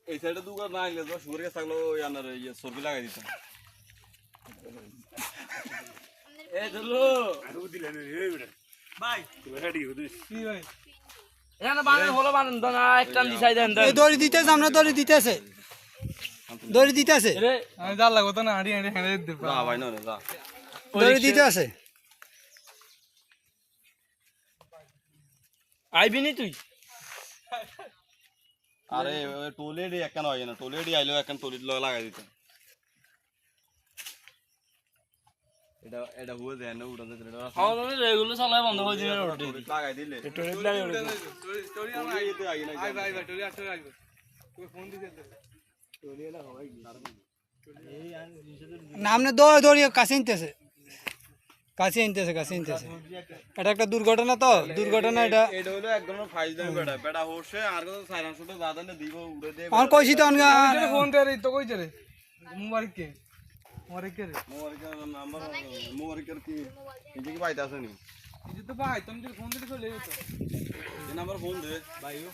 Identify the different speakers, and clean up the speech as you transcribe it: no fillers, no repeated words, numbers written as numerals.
Speaker 1: এই সাইডে দুগার না আইলে তো শুরু গেছে থাকলো ইয়ানার ইয়ে সরবি লাগাই দিতাম এ চলো
Speaker 2: আরো দিলেন রে বেটা ভাই রেডি হইছিস
Speaker 3: কি ভাই
Speaker 4: এখানে বানান হলো বানান তো না একটা দিছাই দেন
Speaker 5: এই দড়ি দিতেছে আমরা দড়ি দিতেছে
Speaker 4: রে
Speaker 3: আমি জাল লাগতো না হাঁড়ি হাঁড়ি হেঁড়ে দিতে
Speaker 1: যা ভাই না যা
Speaker 5: দড়ি দিতে আছে
Speaker 4: আইবি নি তুই
Speaker 1: আরে টয়লেট একখান হয় না টয়লেট আইলো একখান টয়লেট লাগাই দিতাম এটা এটা হুয়ে যায় না উড়াতে এটা
Speaker 4: খাওয়া দাওয়া রেগুলার চালাই বন্ধ করে দিলে রোটি
Speaker 1: লাগাই দিলে
Speaker 3: টয়লেট লাগে স্টোরি আমার
Speaker 1: এতে আগে না
Speaker 3: আই ভাই ভাই টয়লেট আসতে লাগবে তুই ফোন দিতে
Speaker 5: না আপনি দড়ি দড়ি কাছে নিতেছে কাছে নিতেছে এটা একটা দুর্ঘটনা তো দুর্ঘটনা এটা
Speaker 1: এটা হলো এক ধরনের ফাইজদামি বেটা বেটা হোসে আর কত সাইলেন্স শুটে দাদানে দিব উড়ে দে
Speaker 5: আমার কইছি তো
Speaker 3: ফোন দে রে তো কইছে রে মোবাইল কে রে
Speaker 1: মোবাইলের নাম্বার মোবাইলের কি এই কি পাইতাছ নি
Speaker 3: এই যে তো ভাই তুমি যদি ফোন দিতে চলে যেত
Speaker 1: এই নাম্বার ফোন দে
Speaker 3: ভাই ও